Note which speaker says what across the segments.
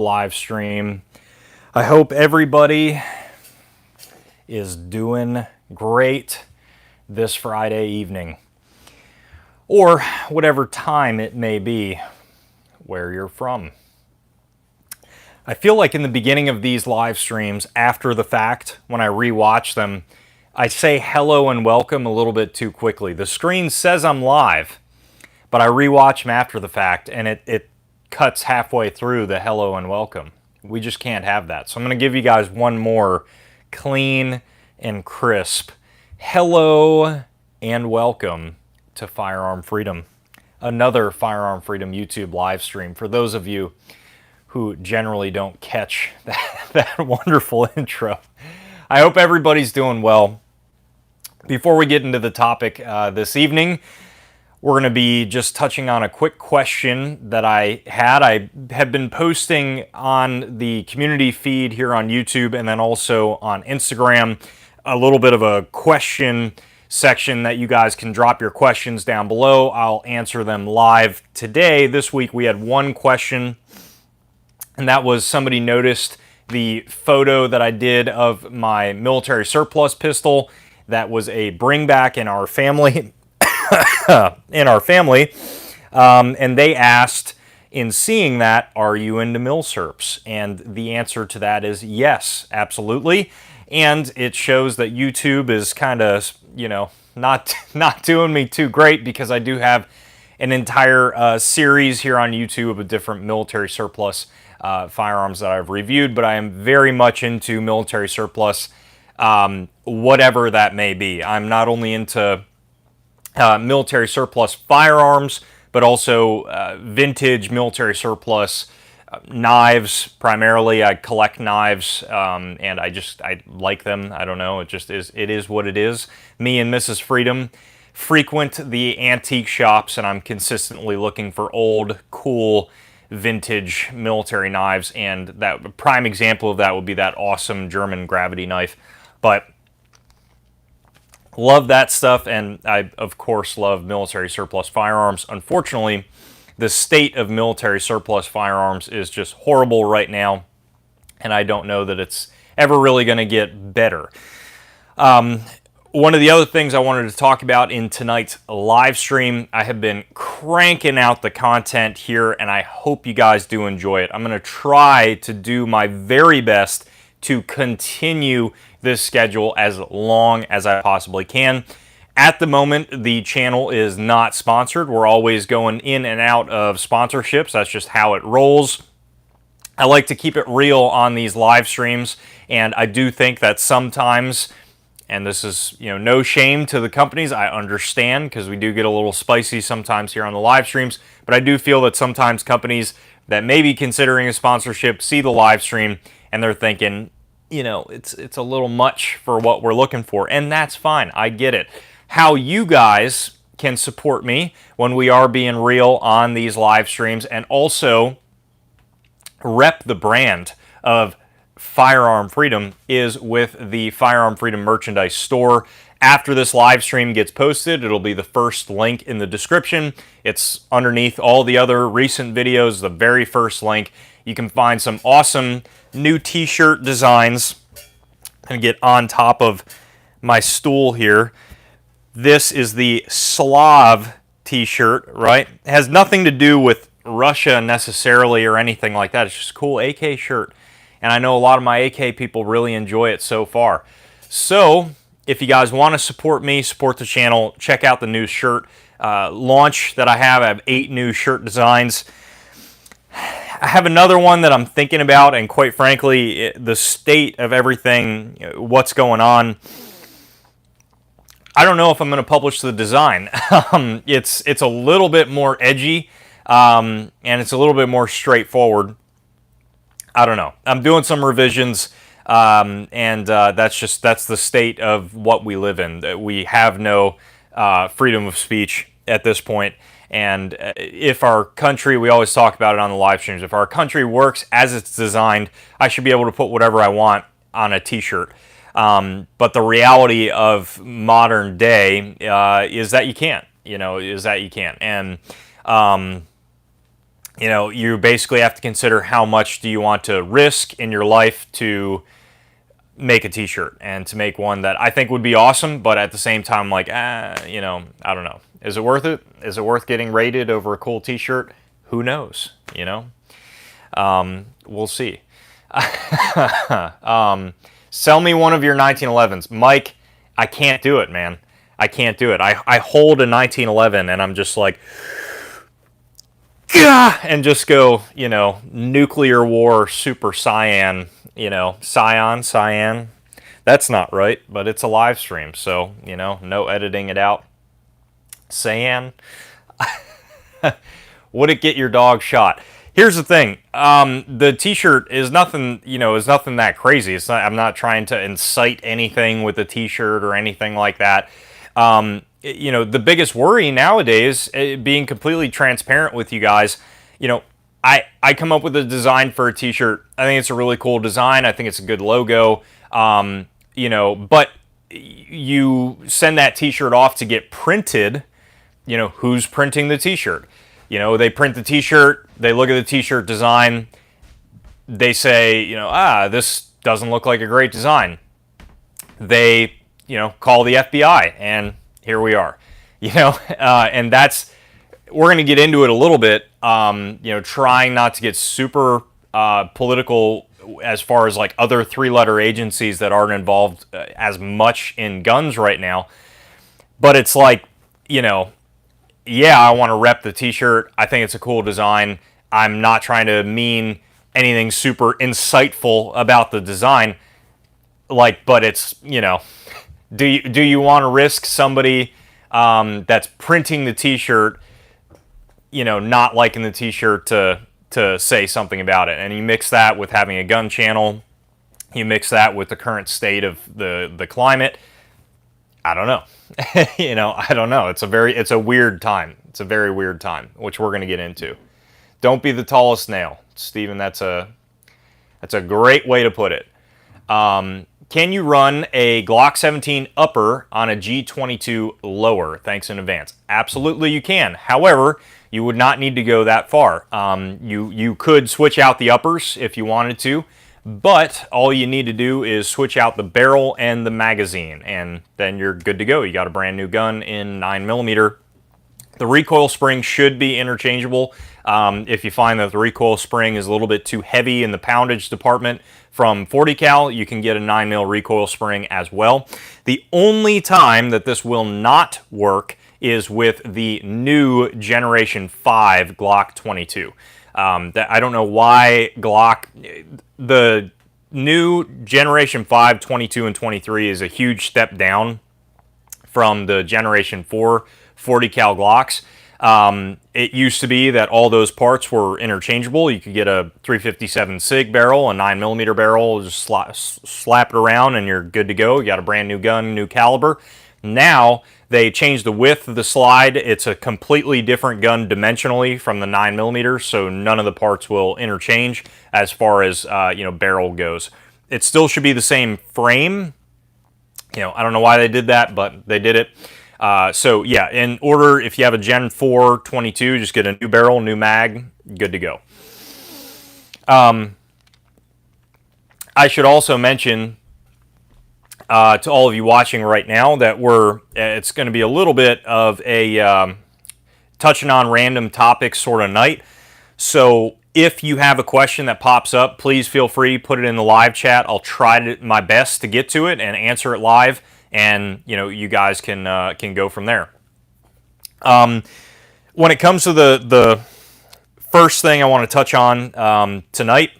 Speaker 1: live stream. I hope everybody is doing great this Friday evening, or whatever time it may be where you're from. I feel like in the beginning of these live streams, after the fact, when I rewatch them, I say hello and welcome a little bit too quickly. The screen says I'm live, but I rewatch them after the fact, and it cuts halfway through the hello and welcome. We just can't have that. So I'm going to give you guys one more clean and crisp hello and welcome to Firearm Freedom, another Firearm Freedom YouTube live stream. For those of you who generally don't catch that wonderful intro, I hope everybody's doing well. Before we get into the topic this evening, we're going to be just touching on a quick question that I had. I have been posting on the community feed here on YouTube and then also on Instagram a little bit of a question section that you guys can drop your questions down below. I'll answer them live today. This week we had one question, and that was somebody noticed the photo that I did of my military surplus pistol that was a bring back in our family. And they asked, in seeing that, are you into milsurps? And the answer to that is yes, absolutely. And it shows that YouTube is kind of, not doing me too great, because I do have an entire series here on YouTube of different military surplus firearms that I've reviewed, but I am very much into military surplus, whatever that may be. I'm not only into military surplus firearms, but also vintage military surplus knives. Primarily, I collect knives, and I like them. I don't know. It is what it is. Me and Mrs. Freedom frequent the antique shops, and I'm consistently looking for old, cool, vintage military knives. And that prime example of that would be that awesome German gravity knife. But love that stuff, and I, of course, love military surplus firearms. Unfortunately, the state of military surplus firearms is just horrible right now, and I don't know that it's ever really going to get better. One of the other things I wanted to talk about in tonight's live stream, I have been cranking out the content here, and I hope you guys do enjoy it. I'm going to try to do my very best to continue this schedule as long as I possibly can. At the moment, the channel is not sponsored. We're always going in and out of sponsorships. That's just how it rolls. I like to keep it real on these live streams, and I do think that sometimes, and this is, no shame to the companies, I understand, because we do get a little spicy sometimes here on the live streams, but I do feel that sometimes companies that may be considering a sponsorship see the live stream and they're thinking, it's a little much for what we're looking for, and that's fine. I get it. How you guys can support me when we are being real on these live streams, and also rep the brand of Firearm Freedom, is with the Firearm Freedom merchandise store. After this live stream gets posted, it'll be the first link in the description. It's underneath all the other recent videos, the very first link. You can find some awesome new t-shirt designs. I'm going to get on top of my stool here. This is the Slav t-shirt, right? It has nothing to do with Russia necessarily or anything like that. It's just a cool AK shirt. And I know a lot of my AK people really enjoy it so far. So if you guys want to support me, support the channel, check out the new shirt launch that I have. I have 8 new shirt designs. I have another one that I'm thinking about, and quite frankly, the state of everything, what's going on, I don't know if I'm going to publish the design. It's a little bit more edgy, and it's a little bit more straightforward. I don't know. I'm doing some revisions, and that's the state of what we live in. We have no freedom of speech at this point. And if our country, we always talk about it on the live streams, if our country works as it's designed, I should be able to put whatever I want on a t-shirt. But the reality of modern day is that you can't, And you basically have to consider how much do you want to risk in your life to make a t-shirt and to make one that I think would be awesome, but at the same time, like, I don't know. Is it worth it? Is it worth getting rated over a cool t-shirt? Who knows, We'll see. Sell me one of your 1911s. Mike, I can't do it, man. I can't do it. I hold a 1911 and I'm just like, gah, and just go, nuclear war, super cyan, cyan. That's not right, but it's a live stream, so, no editing it out. Cyan. Would it get your dog shot? Here's the thing. The t-shirt is nothing, is nothing that crazy. I'm not trying to incite anything with the t-shirt or anything like that. The biggest worry nowadays, being completely transparent with you guys, I come up with a design for a t-shirt. I think it's a really cool design. I think it's a good logo. But you send that t-shirt off to get printed. Who's printing the t-shirt? They print the t-shirt, they look at the t-shirt design, they say, this doesn't look like a great design. They, call the FBI, and here we are. And that's, we're going to get into it a little bit, trying not to get super political as far as like other three-letter agencies that aren't involved as much in guns right now. But it's like, yeah, I want to rep the t-shirt. I think it's a cool design. I'm not trying to mean anything super insightful about the design. But it's, do you want to risk somebody that's printing the t-shirt, not liking the t-shirt to say something about it? And you mix that with having a gun channel. You mix that with the current state of the climate. I don't know. I don't know. It's a weird time. It's a very weird time, which we're going to get into. Don't be the tallest nail, Stephen. That's a great way to put it. Can you run a Glock 17 upper on a G22 lower? Thanks in advance. Absolutely, you can. However, you would not need to go that far. You could switch out the uppers if you wanted to. But all you need to do is switch out the barrel and the magazine, and then you're good to go. You got a brand new gun in 9mm. The recoil spring should be interchangeable. If you find that the recoil spring is a little bit too heavy in the poundage department from 40 cal, you can get a 9mm recoil spring as well. The only time that this will not work is with the new Generation 5 Glock 22. I don't know why Glock, the new Generation 5, 22, and 23 is a huge step down from the Generation 4 40 cal Glocks. It used to be that all those parts were interchangeable. You could get a 357 SIG barrel, a 9mm barrel, just slap it around and you're good to go. You got a brand new gun, new caliber. Now they changed the width of the slide. It's a completely different gun dimensionally from the 9mm, so none of the parts will interchange as far as barrel goes. It still should be the same frame. I don't know why they did that, but they did it. So yeah, in order, if you have a Gen 4 22, just get a new barrel, new mag, good to go. I should also mention to all of you watching right now that it's going to be a little bit of a touching on random topics sort of night. So if you have a question that pops up, please feel free, put it in the live chat. I'll try my best to get to it and answer it live, and you guys can go from there. When it comes to the first thing I want to touch on tonight,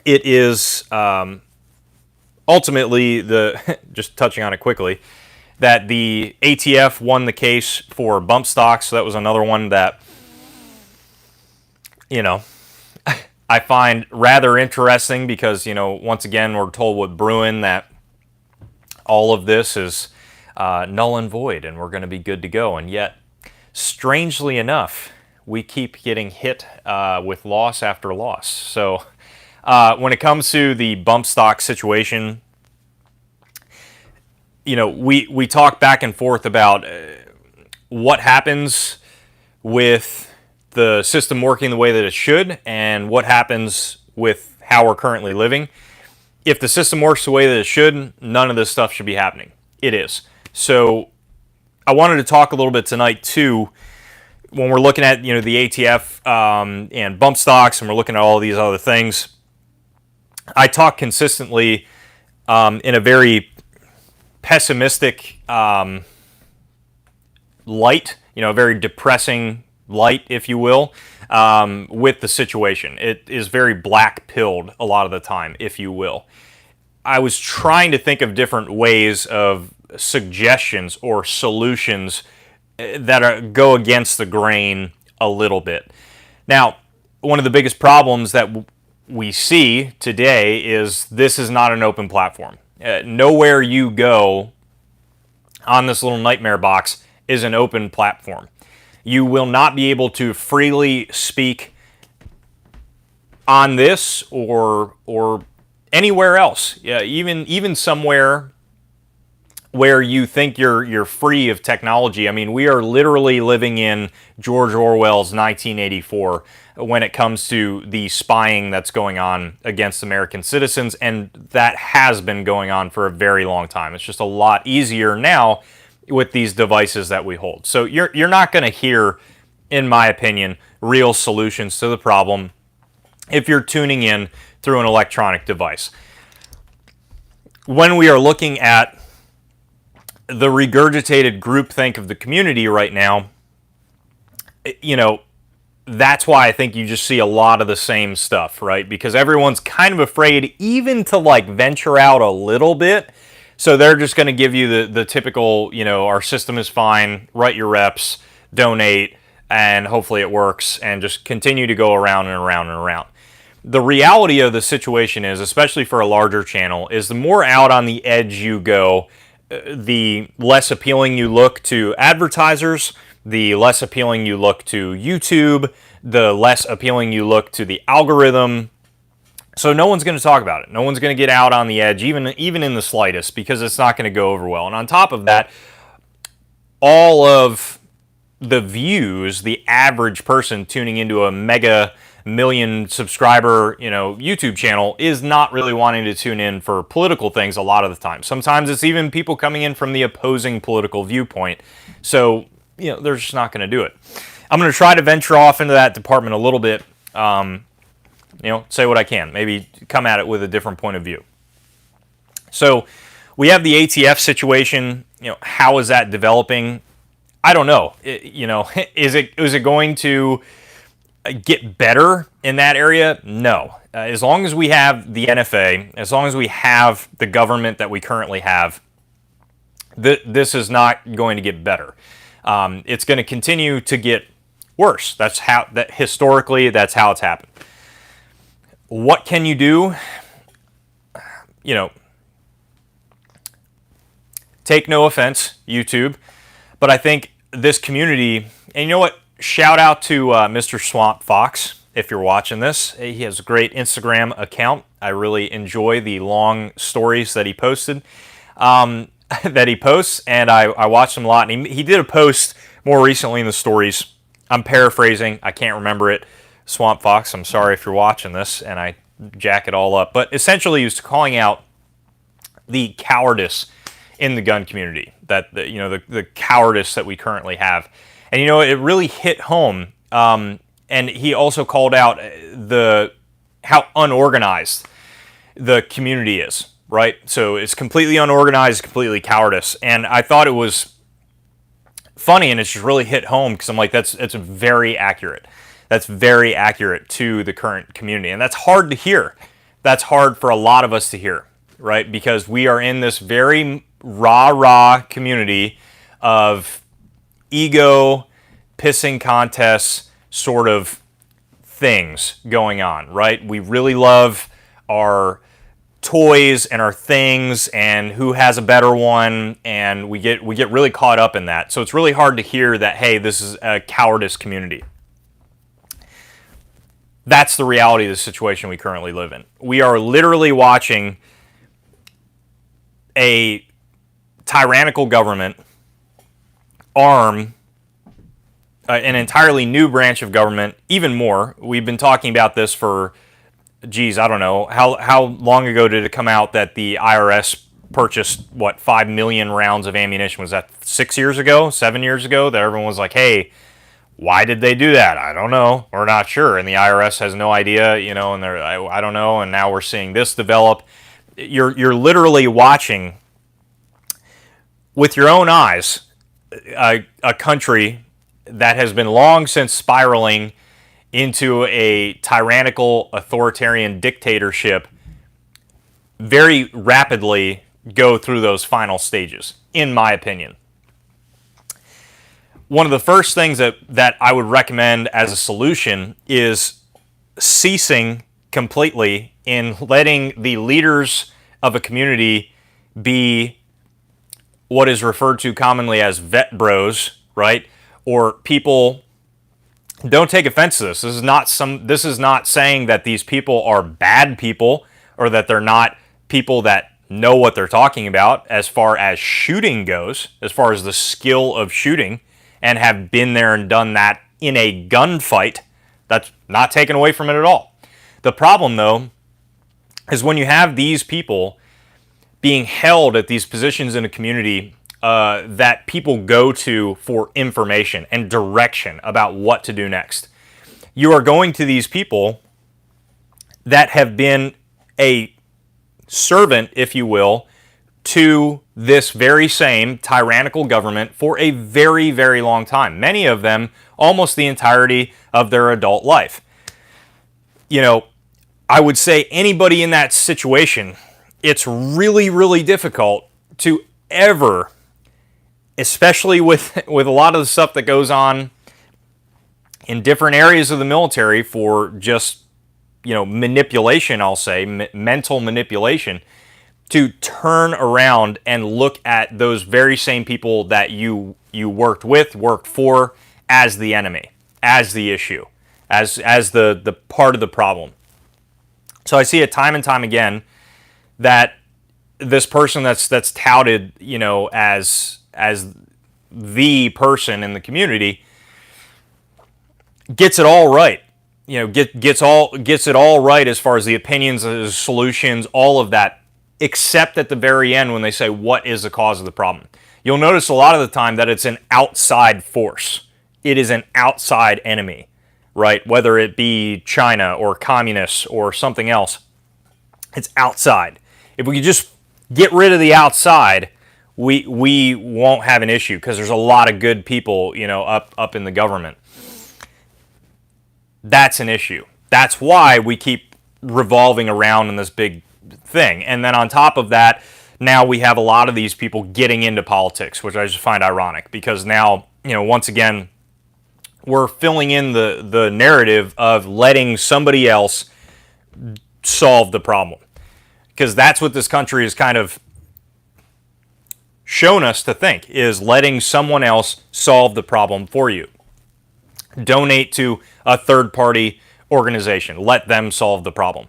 Speaker 1: it is ultimately just touching on it quickly, that the ATF won the case for bump stocks. So that was another one that I find rather interesting because once again we're told with Bruin that all of this is null and void and we're going to be good to go, and yet strangely enough we keep getting hit with loss after loss. So when it comes to the bump stock situation, we talk back and forth about what happens with the system working the way that it should and what happens with how we're currently living. If the system works the way that it should, none of this stuff should be happening. It is. So I wanted to talk a little bit tonight too, when we're looking at the ATF and bump stocks, and we're looking at all these other things. I talk consistently in a very pessimistic light, a very depressing light, if you will, with the situation. It is very black-pilled a lot of the time, if you will. I was trying to think of different ways of suggestions or solutions that go against the grain a little bit. Now, one of the biggest problems that we see today is this is not an open platform. Nowhere you go on this little nightmare box is an open platform. You will not be able to freely speak on this or anywhere else. Even somewhere where you think you're free of technology. I mean, we are literally living in George Orwell's 1984 when it comes to the spying that's going on against American citizens, and that has been going on for a very long time. It's just a lot easier now with these devices that we hold. So you're not going to hear, in my opinion, real solutions to the problem if you're tuning in through an electronic device. When we are looking at the regurgitated groupthink of the community right now, that's why I think you just see a lot of the same stuff, right? Because everyone's kind of afraid even to venture out a little bit. So they're just going to give you the typical, our system is fine, write your reps, donate, and hopefully it works, and just continue to go around and around and around. The reality of the situation is, especially for a larger channel, is the more out on the edge you go, the less appealing you look to advertisers, the less appealing you look to YouTube, the less appealing you look to the algorithm. So no one's going to talk about it. No one's going to get out on the edge, even in the slightest, because it's not going to go over well. And on top of that, all of the views, the average person tuning into a mega million subscriber, YouTube channel is not really wanting to tune in for political things a lot of the time. Sometimes it's even people coming in from the opposing political viewpoint. So, they're just not going to do it. I'm going to try to venture off into that department a little bit, say what I can, maybe come at it with a different point of view. So we have the ATF situation. How is that developing? I don't know. Is it going to get better in that area? No. As long as we have the NFA, as long as we have the government that we currently have, this is not going to get better. It's going to continue to get worse. Historically, that's how it's happened. What can you do? Take no offense, YouTube, but I think this community, and you know what? Shout out to Mr. Swamp Fox, if you're watching this. He has a great Instagram account. I really enjoy the long stories that he posted, that he posts, and I watch them a lot. And he did a post more recently in the stories. I'm paraphrasing. I can't remember it. Swamp Fox, I'm sorry if you're watching this, and I jack it all up. But essentially, he was calling out the cowardice in the gun community, that the cowardice that we currently have. And it really hit home. And he also called out how unorganized the community is, right? So it's completely unorganized, completely cowardice. And I thought it was funny, and it's just really hit home because I'm like, that's very accurate. That's very accurate to the current community. And that's hard to hear. That's hard for a lot of us to hear, right? Because we are in this very rah-rah community of ego, pissing contests, sort of things going on, right? We really love our toys and our things and who has a better one, and we get really caught up in that. So it's really hard to hear that, hey, this is a cowardice community. That's the reality of the situation we currently live in. We are literally watching a tyrannical government arm an entirely new branch of government, even more. We've been talking about this for, geez, I don't know. How long ago did it come out that the IRS purchased, 5 million rounds of ammunition? Was that 6 years ago, 7 years ago? That everyone was like, hey, why did they do that? I don't know. We're not sure. And the IRS has no idea, and I don't know. And now we're seeing this develop. You're literally watching with your own eyes a country that has been long since spiraling into a tyrannical authoritarian dictatorship very rapidly go through those final stages, in my opinion. One of the first things that I would recommend as a solution is ceasing completely in letting the leaders of a community be what is referred to commonly as vet bros, right? Or people, don't take offense to this. This is not saying that these people are bad people or that they're not people that know what they're talking about as far as shooting goes, as far as the skill of shooting, and have been there and done that in a gunfight. That's not taken away from it at all. The problem, though, is when you have these people being held at these positions in a community that people go to for information and direction about what to do next. You are going to these people that have been a servant, if you will, to this very same tyrannical government for a very, very long time. Many of them almost the entirety of their adult life. I would say anybody in that situation, it's really, really difficult to ever, especially with a lot of the stuff that goes on in different areas of the military for just, manipulation, I'll say, mental manipulation, to turn around and look at those very same people that you worked for as the enemy, as the issue, as the part of the problem. So I see it time and time again that this person that's touted, as the person in the community gets it all right. Gets it all right as far as the opinions, the solutions, all of that, except at the very end when they say, what is the cause of the problem? You'll notice a lot of the time that it's an outside force. It is an outside enemy, right? Whether it be China or communists or something else, it's outside. If we could just get rid of the outside, we won't have an issue because there's a lot of good people, up in the government. That's an issue. That's why we keep revolving around in this big thing. And then on top of that, now we have a lot of these people getting into politics, which I just find ironic because now, once again, we're filling in the narrative of letting somebody else solve the problem. Because that's what this country has kind of shown us to think, is letting someone else solve the problem for you. Donate to a third-party organization. Let them solve the problem.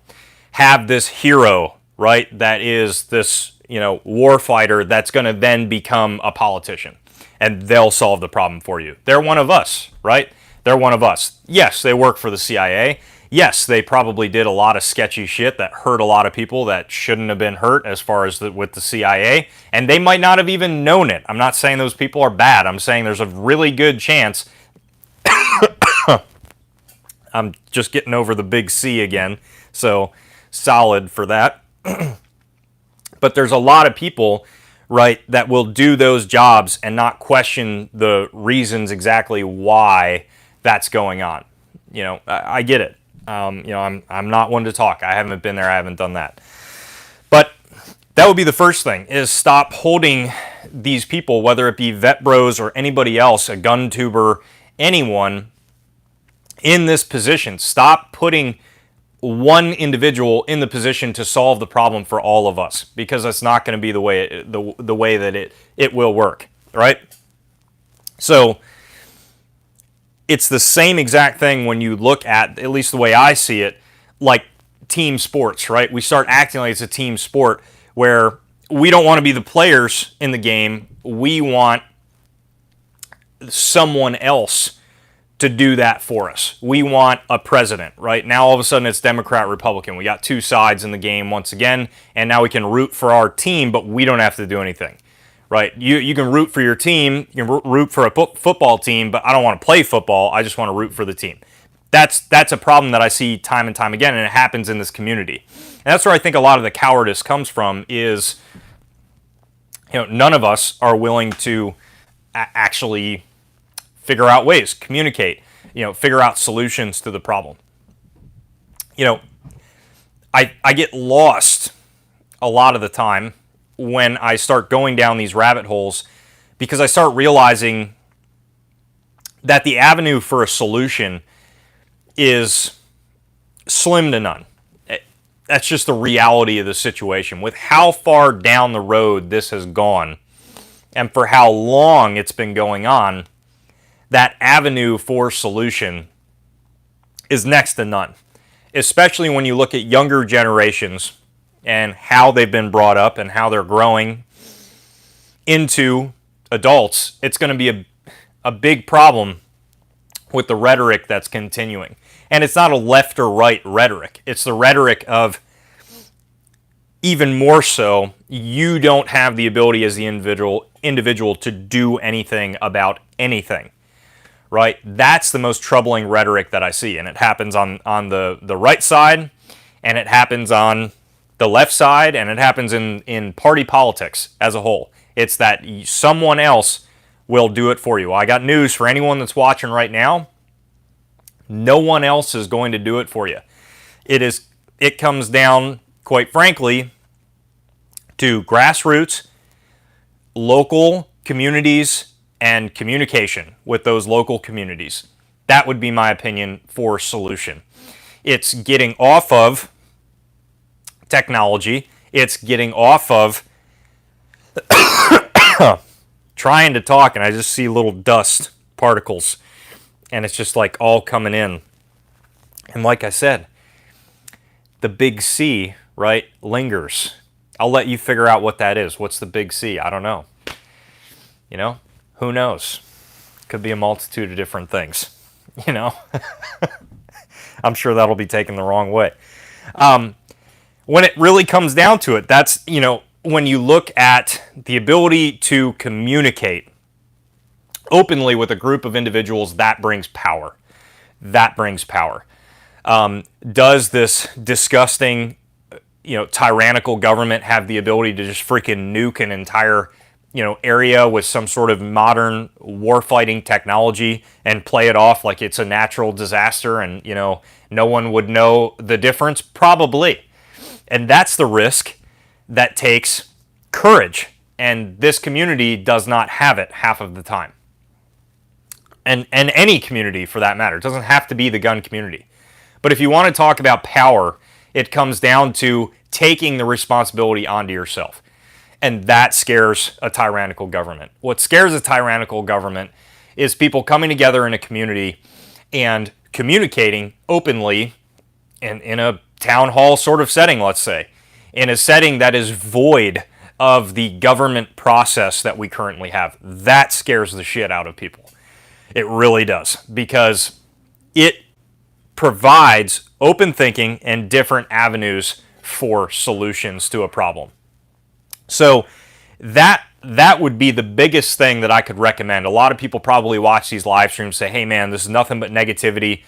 Speaker 1: Have this hero, right, that is this, war fighter that's going to then become a politician. And they'll solve the problem for you. They're one of us, right? They're one of us. Yes, they work for the CIA. Yes, they probably did a lot of sketchy shit that hurt a lot of people that shouldn't have been hurt as far as with the CIA. And they might not have even known it. I'm not saying those people are bad. I'm saying there's a really good chance. I'm just getting over the big C again. So solid for that. But there's a lot of people, right, that will do those jobs and not question the reasons exactly why that's going on. I get it. I'm not one to talk. I haven't been there. I haven't done that. But that would be the first thing, is stop holding these people, whether it be vet bros or anybody else, a gun tuber, anyone, in this position. Stop putting one individual in the position to solve the problem for all of us, because that's not going to be the way that it will work, right? So it's the same exact thing when you look at least the way I see it, like team sports, right? We start acting like it's a team sport where we don't want to be the players in the game. We want someone else to do that for us. We want a president, right? Now all of a sudden it's Democrat, Republican. We got two sides in the game once again, and now we can root for our team, but we don't have to do anything, right? You can root for your team, you can root for a football team, but I don't want to play football. I just want to root for the team. That's a problem that I see time and time again, and it happens in this community. And that's where I think a lot of the cowardice comes from is, none of us are willing to actually figure out ways, communicate, figure out solutions to the problem. I get lost a lot of the time when I start going down these rabbit holes because I start realizing that the avenue for a solution is slim to none. That's just the reality of the situation. With how far down the road this has gone and for how long it's been going on, that avenue for solution is next to none, especially when you look at younger generations and how they've been brought up and how they're growing into adults. It's going to be a big problem with the rhetoric that's continuing. And it's not a left or right rhetoric. It's the rhetoric of, even more so, you don't have the ability as the individual to do anything about anything. Right? That's the most troubling rhetoric that I see. And it happens on the right side, and it happens on the left side, and it happens in party politics as a whole. It's that someone else will do it for you. Well, I got news for anyone that's watching right now. No one else is going to do it for you. It comes down, quite frankly, to grassroots, local communities, and communication with those local communities. That would be my opinion for solution. It's getting off of technology. It's getting off of trying to talk, and I just see little dust particles, and it's just like all coming in. And like I said, the big C, right, lingers. I'll let you figure out what that is. What's the big C? I don't know. Who knows? Could be a multitude of different things, I'm sure that'll be taken the wrong way. When it really comes down to it, that's, when you look at the ability to communicate openly with a group of individuals, that brings power. That brings power. Does this disgusting, tyrannical government have the ability to just freaking nuke an entire area with some sort of modern warfighting technology and play it off like it's a natural disaster and, no one would know the difference? Probably. And that's the risk that takes courage. And this community does not have it half of the time. And any community for that matter. It doesn't have to be the gun community. But if you want to talk about power, it comes down to taking the responsibility onto yourself. And that scares a tyrannical government. What scares a tyrannical government is people coming together in a community and communicating openly in a town hall sort of setting, let's say, in a setting that is void of the government process that we currently have. That scares the shit out of people. It really does, because it provides open thinking and different avenues for solutions to a problem. So that would be the biggest thing that I could recommend. A lot of people probably watch these live streams and say, hey man, this is nothing but negativity.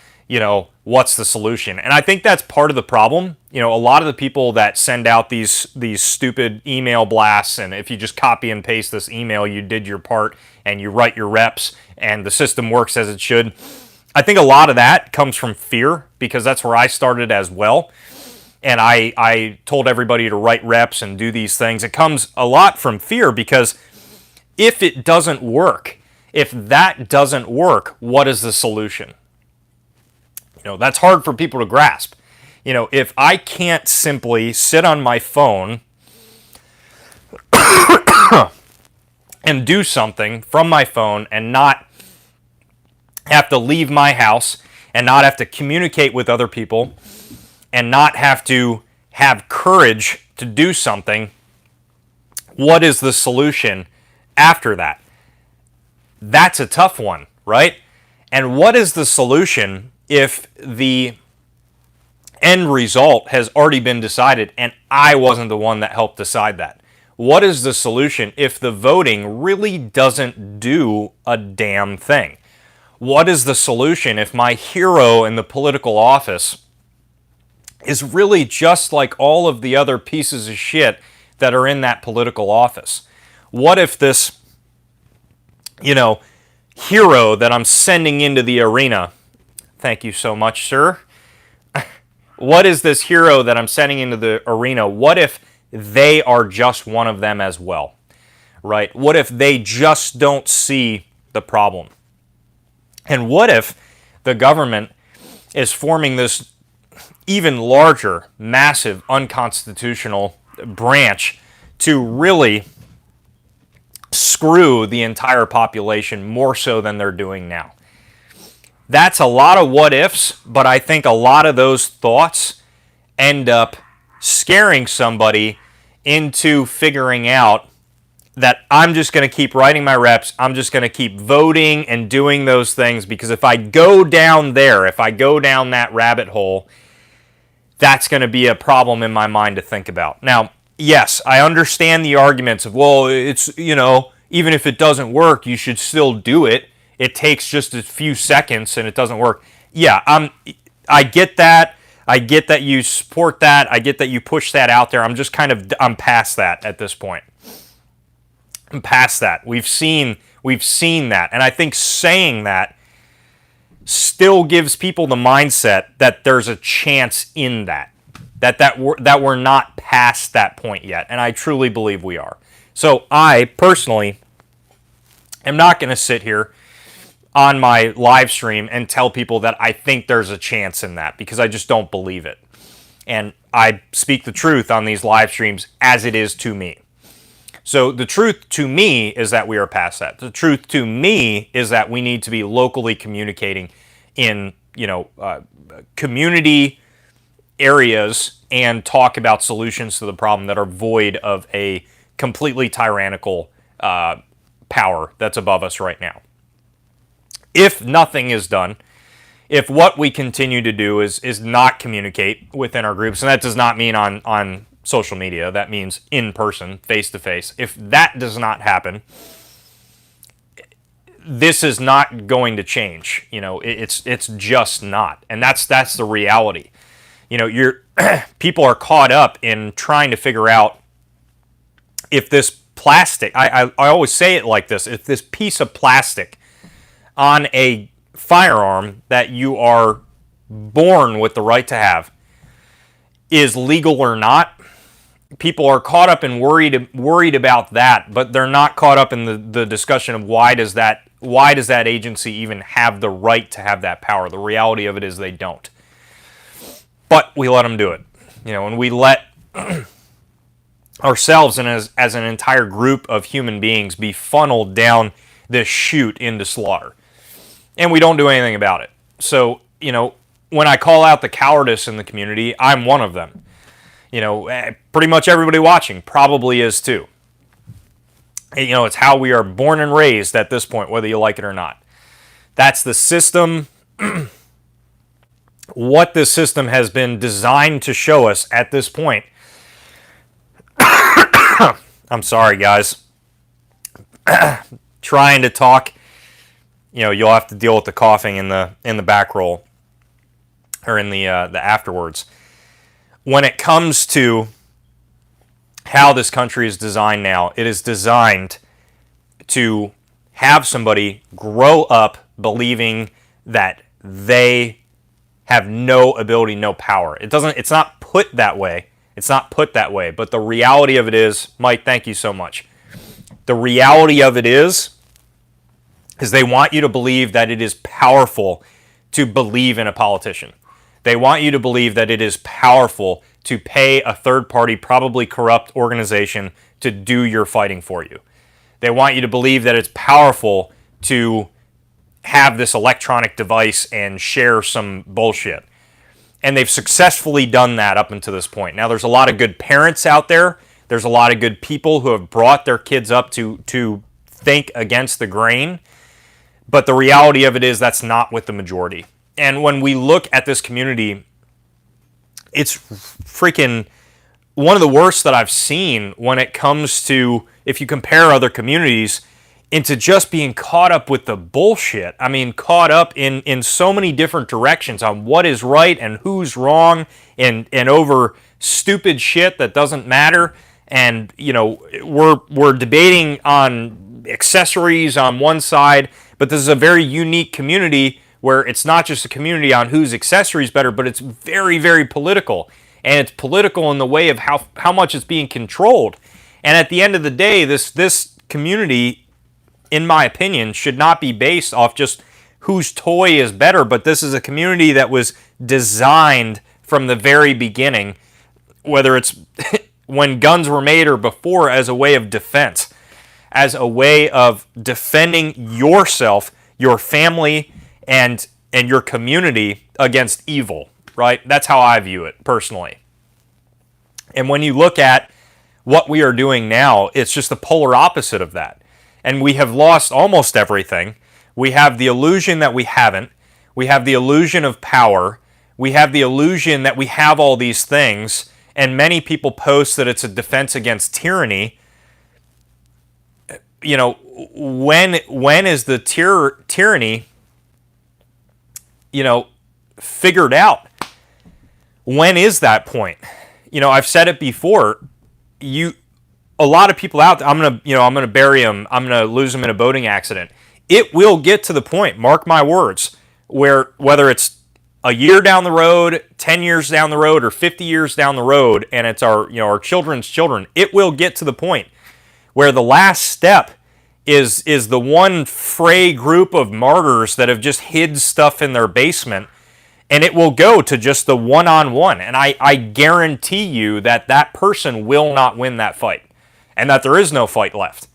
Speaker 1: What's the solution? And I think that's part of the problem. A lot of the people that send out these stupid email blasts, and if you just copy and paste this email, you did your part and you write your reps and the system works as it should. I think a lot of that comes from fear, because that's where I started as well. And I told everybody to write reps and do these things. It comes a lot from fear, because if it doesn't work, if that doesn't work, what is the solution? That's hard for people to grasp. If I can't simply sit on my phone and do something from my phone and not have to leave my house and not have to communicate with other people and not have to have courage to do something, what is the solution after that? That's a tough one, right? And what is the solution if the end result has already been decided and I wasn't the one that helped decide that? What is the solution if the voting really doesn't do a damn thing? What is the solution if my hero in the political office is really just like all of the other pieces of shit that are in that political office? What if this, hero that I'm sending into the arena, thank you so much, sir. What is this hero that I'm sending into the arena? What if they are just one of them as well, right? What if they just don't see the problem? And what if the government is forming this even larger, massive, unconstitutional branch to really screw the entire population more so than they're doing now? That's a lot of what ifs, but I think a lot of those thoughts end up scaring somebody into figuring out that I'm just going to keep writing my reps, I'm just going to keep voting and doing those things, because if I go down there, if I go down that rabbit hole, that's going to be a problem in my mind to think about. Now, yes, I understand the arguments of, well, it's, even if it doesn't work, you should still do it. It takes just a few seconds and it doesn't work. Yeah, I get that. I get that you support that. I get that you push that out there. I'm past that at this point. I'm past that. We've seen that. And I think saying that still gives people the mindset that there's a chance in that we're not past that point yet. And I truly believe we are. So I personally am not going to sit here on my live stream and tell people that I think there's a chance in that, because I just don't believe it. And I speak the truth on these live streams as it is to me. So the truth to me is that we are past that. The truth to me is that we need to be locally communicating in, community areas and talk about solutions to the problem that are void of a completely tyrannical power that's above us right now. If nothing is done, if what we continue to do is not communicate within our groups, and that does not mean on social media, that means in person, face to face. If that does not happen, this is not going to change. It's just not, and that's the reality. People are caught up in trying to figure out if this plastic. I always say it like this: if this piece of plastic on a firearm that you are born with the right to have is legal or not. People are caught up and worried about that, but they're not caught up in the discussion of why does that agency even have the right to have that power. The reality of it is they don't. But we let them do it. And we let ourselves and as an entire group of human beings be funneled down this chute into slaughter. And we don't do anything about it. So, when I call out the cowardice in the community, I'm one of them. Pretty much everybody watching probably is too. It's how we are born and raised at this point, whether you like it or not. That's the system. What this system has been designed to show us at this point. I'm sorry, guys. Trying to talk. You'll have to deal with the coughing in the back roll, or in the afterwards. When it comes to how this country is designed now, it is designed to have somebody grow up believing that they have no ability, no power. It's not put that way. But the reality of it is, Mike, thank you so much. The reality of it is they want you to believe that it is powerful to believe in a politician. They want you to believe that it is powerful to pay a third-party, probably corrupt organization to do your fighting for you. They want you to believe that it's powerful to have this electronic device and share some bullshit. And they've successfully done that up until this point. Now, there's a lot of good parents out there. There's a lot of good people who have brought their kids up to think against the grain. But the reality of it is that's not with the majority. And when we look at this community, it's freaking one of the worst that I've seen when it comes to, if you compare other communities, into just being caught up with the bullshit. I mean, caught up in so many different directions on what is right and who's wrong, and over stupid shit that doesn't matter. And, you know, we're debating on accessories on one side, but this is a very unique community where it's not just a community on whose accessories better, but it's very, very political. And it's political in the way of how much it's being controlled. And at the end of the day, this community, in my opinion, should not be based off just whose toy is better, but this is a community that was designed from the very beginning, whether it's when guns were made or before, as a way of defense, as a way of defending yourself, your family, and your community against evil, right? That's how I view it personally. And when you look at what we are doing now, it's just the polar opposite of that. And we have lost almost everything. We have the illusion that we haven't. We have the illusion of power. We have the illusion that we have all these things. And many people post that it's a defense against tyranny. You know, when is the tyranny, you know, figured out? When is that point? You know, I've said it before. A lot of people out there, I'm gonna bury them. I'm gonna lose them in a boating accident. It will get to the point, mark my words, where whether it's a year down the road, 10 years down the road, or 50 years down the road, and it's our children's children, it will get to the point where the last step is the one fray group of martyrs that have just hid stuff in their basement, and it will go to just the one-on-one. And I guarantee you that person will not win that fight, and that there is no fight left,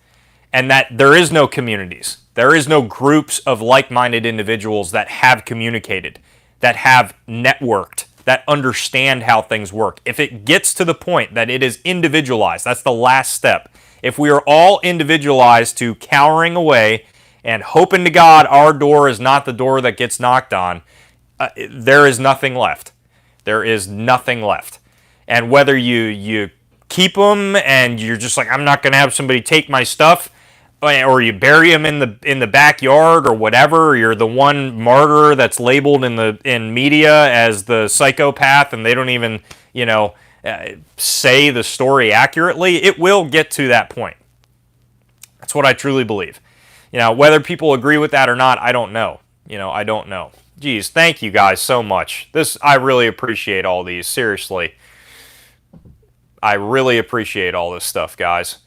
Speaker 1: and that there is no communities. There is no groups of like-minded individuals that have communicated, that have networked, that understand how things work. If it gets to the point that it is individualized, that's the last step. If we are all individualized to cowering away and hoping to God our door is not the door that gets knocked on, there is nothing left. There is nothing left. And whether you keep them and you're just like, I'm not going to have somebody take my stuff, or you bury them in the backyard or whatever, or you're the one martyr that's labeled in media as the psychopath and they don't even, say the story accurately, it will get to that point. That's what I truly believe. Whether people agree with that or not, I don't know. I don't know. Geez, thank you guys so much. I really appreciate all these. Seriously. I really appreciate all this stuff, guys.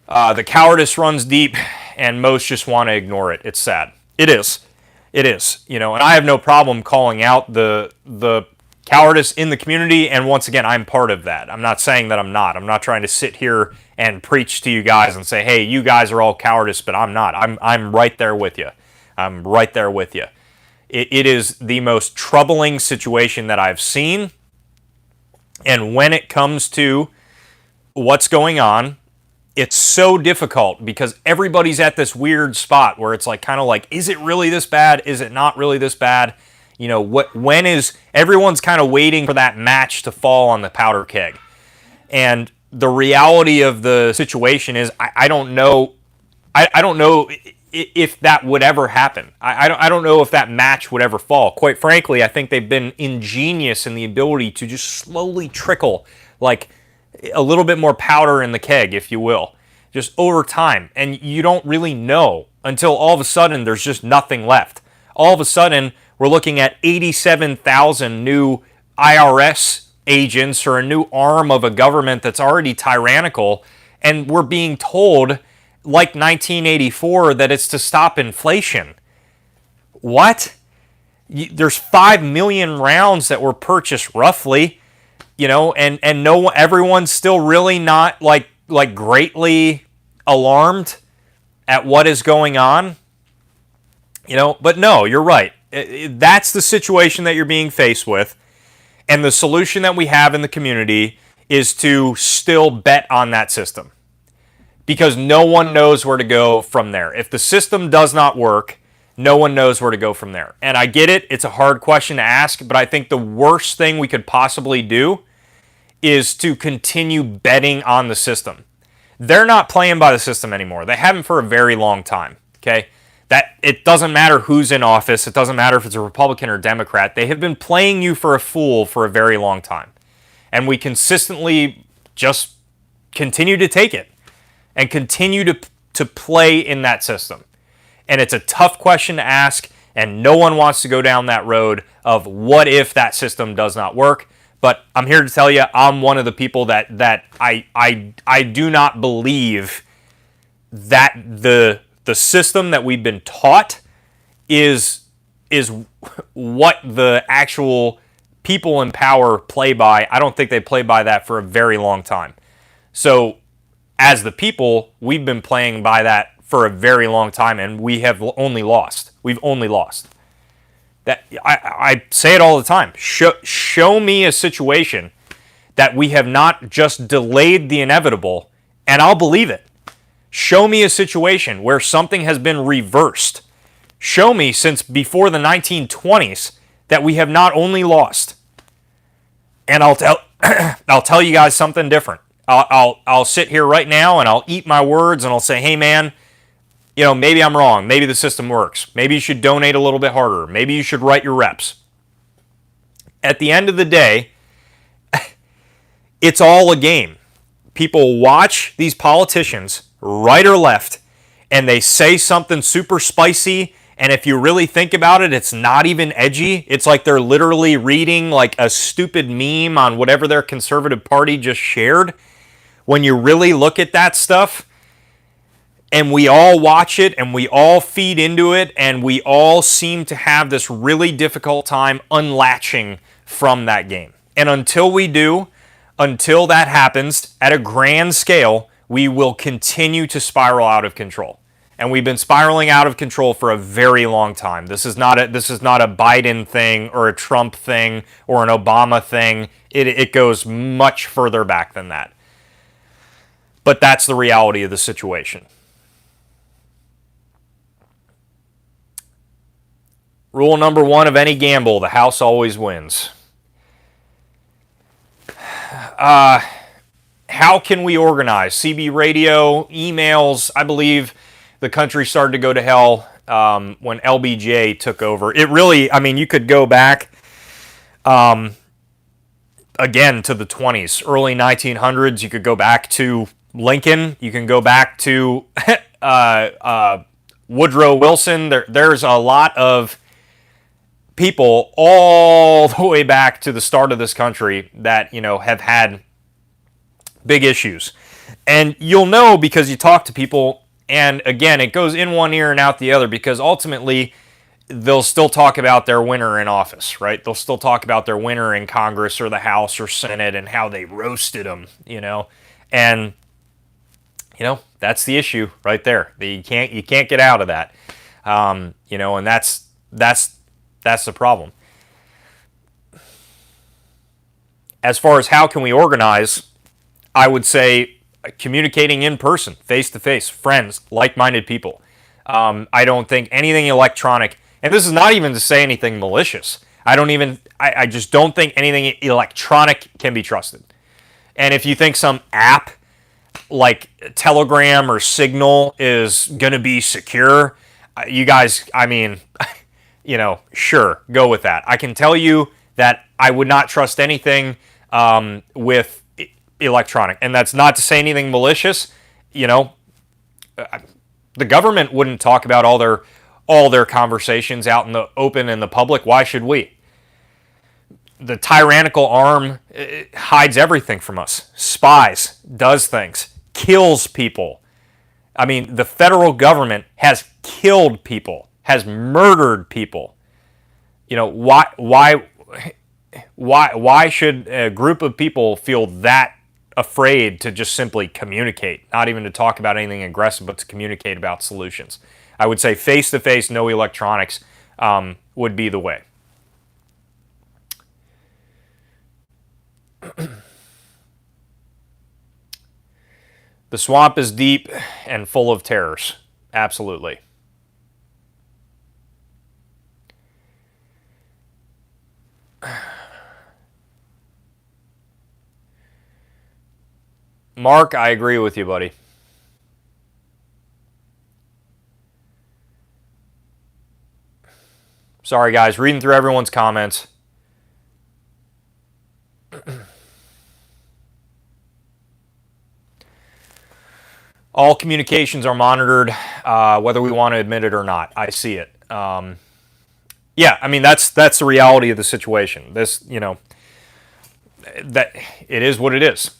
Speaker 1: The cowardice runs deep, and most just want to ignore it. It's sad. It is. It is. And I have no problem calling out the cowardice in the community, and once again, I'm part of that. I'm not saying that I'm not. I'm not trying to sit here and preach to you guys and say, hey, you guys are all cowardice, but I'm not. I'm right there with you. I'm right there with you. It is the most troubling situation that I've seen, and when it comes to what's going on, it's so difficult because everybody's at this weird spot where it's kind of like, is it really this bad? Is it not really this bad? When is everyone's kind of waiting for that match to fall on the powder keg? And the reality of the situation is, I don't know. I don't know if that would ever happen. I don't know if that match would ever fall. Quite frankly, I think they've been ingenious in the ability to just slowly trickle like a little bit more powder in the keg, if you will, just over time. And you don't really know until all of a sudden there's just nothing left. All of a sudden, we're looking at 87,000 new IRS agents, or a new arm of a government that's already tyrannical, and we're being told, like 1984, that it's to stop inflation. What? There's 5 million rounds that were purchased roughly. And everyone's still really not like greatly alarmed at what is going on. But no, you're right. That's the situation that you're being faced with. And the solution that we have in the community is to still bet on that system. because no one knows where to go from there. If the system does not work, no one knows where to go from there. And I get it, it's a hard question to ask, but I think the worst thing we could possibly do is to continue betting on the system. They're not playing by the system anymore. They haven't for a very long time, okay? That it doesn't matter who's in office, it doesn't matter if it's a Republican or Democrat. They have been playing you for a fool for a very long time. And we consistently just continue to take it and continue to play in that system. And it's a tough question to ask, and no one wants to go down that road of what if that system does not work. But I'm here to tell you, I'm one of the people that I do not believe that the system that we've been taught is what the actual people in power play by. I don't think they play by that for a very long time. So as the people, we've been playing by that for a very long time, and we have only lost. We've only lost. That I say it all the time. Show me a situation that we have not just delayed the inevitable, and I'll believe it. Show me a situation where something has been reversed. Show me since before the 1920s that we have not only lost, and I'll tell you guys something different. I'll sit here right now and I'll eat my words and I'll say, hey man, maybe I'm wrong. Maybe the system works. Maybe you should donate a little bit harder. Maybe you should write your reps. At the end of the day, it's all a game. People watch these politicians, right or left, and they say something super spicy, and if you really think about it, it's not even edgy. It's like they're literally reading like a stupid meme on whatever their conservative party just shared. When you really look at that stuff, and we all watch it, and we all feed into it, and we all seem to have this really difficult time unlatching from that game. And until we do, until that happens at a grand scale, we will continue to spiral out of control. And we've been spiraling out of control for a very long time. This is not a Biden thing or a Trump thing or an Obama thing. It goes much further back than that. But that's the reality of the situation. Rule number 1 of any gamble, the house always wins. How can we organize? CB radio, emails. I believe the country started to go to hell when LBJ took over. It really, you could go back again to the 20s, early 1900s. You could go back to Lincoln. You can go back to Woodrow Wilson. There's a lot of people all the way back to the start of this country that, have had big issues. And you'll know because you talk to people, and again, it goes in one ear and out the other, because ultimately they'll still talk about their winner in office, right? They'll still talk about their winner in Congress or the House or Senate and how they roasted them, and that's the issue right there. You can't get out of that, and that's the problem. As far as how can we organize, I would say communicating in person, face-to-face, friends, like-minded people. I don't think anything electronic, and this is not even to say anything malicious. I just don't think anything electronic can be trusted. And if you think some app like Telegram or Signal is going to be secure, you guys, sure, go with that. I can tell you that I would not trust anything with electronic, and that's not to say anything malicious. The government wouldn't talk about all their conversations out in the open in the public. Why should we? The tyrannical arm hides everything from us. Spies, does things, kills people. The federal government has killed people, has murdered people. Why should a group of people feel that afraid to just simply communicate, not even to talk about anything aggressive, but to communicate about solutions? I would say face-to-face, no electronics would be the way. The swamp is deep and full of terrors. Absolutely. Mark, I agree with you, buddy. Sorry, guys, reading through everyone's comments. All communications are monitored, whether we want to admit it or not. I see it. Yeah, I mean, that's the reality of the situation. This, that it is what it is.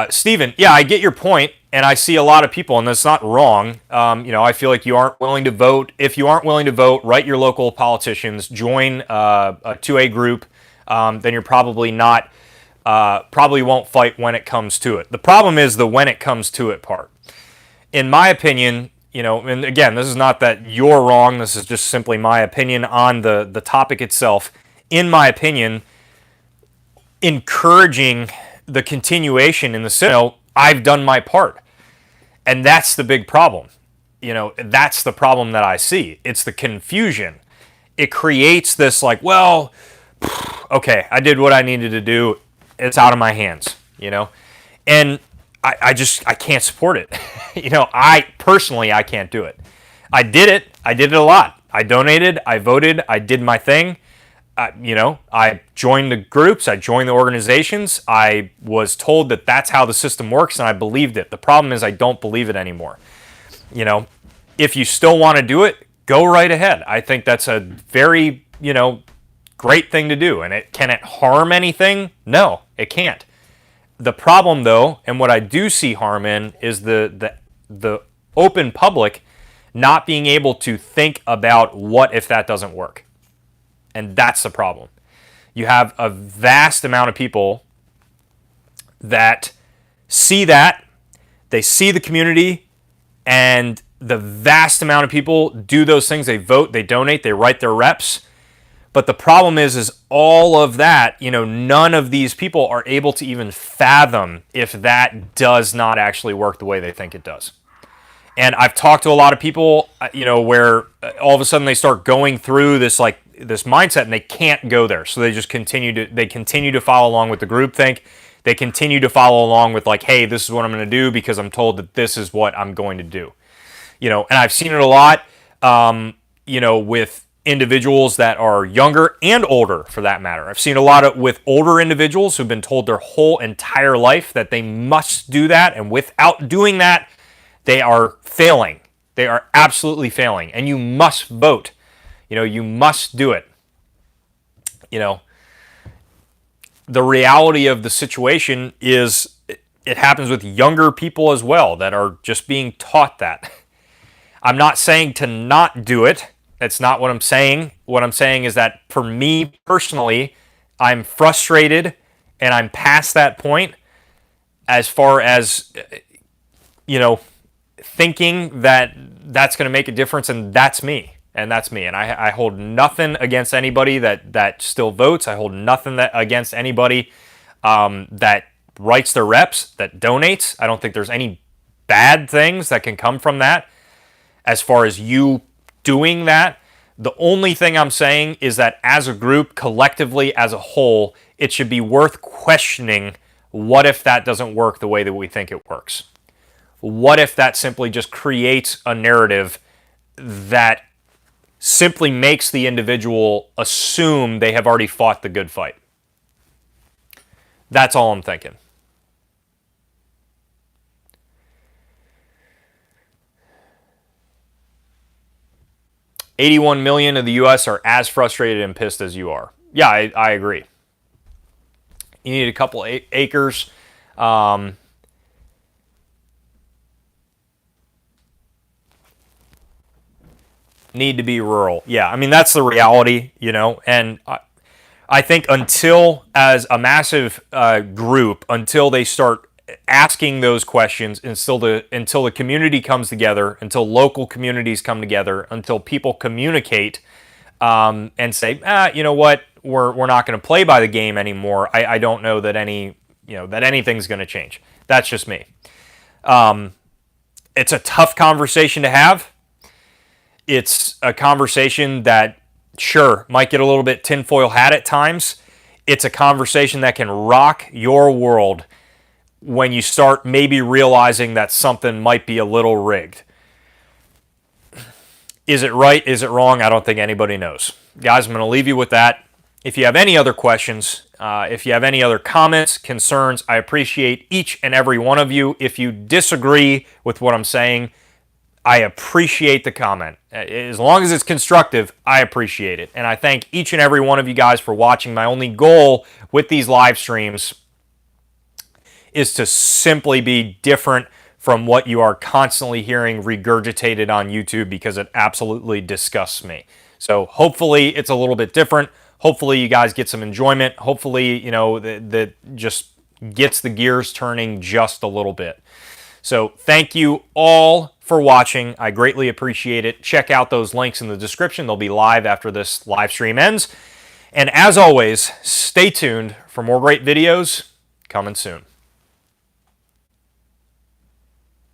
Speaker 1: Steven, yeah, I get your point, and I see a lot of people, and that's not wrong. I feel like you aren't willing to vote. If you aren't willing to vote, write your local politicians, join a 2A group, then you're probably not, probably won't fight when it comes to it. The problem is the when it comes to it part. In my opinion, and again, this is not that you're wrong, this is just simply my opinion on the topic itself. In my opinion, encouraging the continuation in the system, I've done my part. And that's the big problem. That's the problem that I see. It's the confusion. It creates this like, well, okay, I did what I needed to do. It's out of my hands, And I can't support it. I personally can't do it. I did it a lot. I donated, I voted, I did my thing. I joined the groups, I joined the organizations. I was told that that's how the system works, and I believed it. The problem is I don't believe it anymore. If you still want to do it, go right ahead. I think that's a very, great thing to do. And can it harm anything? No, it can't. The problem, though, and what I do see harm in, is the open public not being able to think about what if that doesn't work. And that's the problem. You have a vast amount of people that see that, they see the community, and the vast amount of people do those things. They vote, they donate, they write their reps. But the problem is all of that, none of these people are able to even fathom if that does not actually work the way they think it does. And I've talked to a lot of people, where all of a sudden they start going through this mindset and they can't go there. So they just continue to follow along with the groupthink. They continue to follow along with like, hey, this is what I'm going to do because I'm told that this is what I'm going to do. And I've seen it a lot, with individuals that are younger and older, for that matter. I've seen a lot with older individuals who've been told their whole entire life that they must do that, and without doing that, they are failing. They are absolutely failing, and you must vote. You must do it. The reality of the situation is it happens with younger people as well that are just being taught that. I'm not saying to not do it. That's not what I'm saying. What I'm saying is that for me personally, I'm frustrated and I'm past that point as far as, thinking that that's going to make a difference, and that's me. And that's me. And I hold nothing against anybody that still votes. I hold nothing against anybody that writes their reps, that donates. I don't think there's any bad things that can come from that as far as you doing that. The only thing I'm saying is that as a group, collectively, as a whole, it should be worth questioning, what if that doesn't work the way that we think it works? What if that simply just creates a narrative that simply makes the individual assume they have already fought the good fight? That's all I'm thinking. $81 million of the U.S. are as frustrated and pissed as you are. Yeah, I agree. You need a couple acres. Need to be rural. Yeah, I mean, that's the reality, and I think until, as a massive group, until they start asking those questions, until the community comes together, until local communities come together, until people communicate, and say, you know what, we're not going to play by the game anymore, I don't know that that anything's going to change. That's just me. It's a tough conversation to have. It's a conversation that, sure, might get a little bit tinfoil hat at times. It's a conversation that can rock your world when you start maybe realizing that something might be a little rigged. Is it right? Is it wrong? I don't think anybody knows. Guys, I'm going to leave you with that. If you have any other questions, if you have any other comments, concerns, I appreciate each and every one of you. If you disagree with what I'm saying, I appreciate the comment. As long as it's constructive, I appreciate it. And I thank each and every one of you guys for watching. My only goal with these live streams is to simply be different from what you are constantly hearing regurgitated on YouTube, because it absolutely disgusts me. So hopefully it's a little bit different. Hopefully you guys get some enjoyment. Hopefully, that just gets the gears turning just a little bit. So thank you all for watching. I greatly appreciate it. Check out those links in the description. They'll be live after this live stream ends. And as always, stay tuned for more great videos coming soon.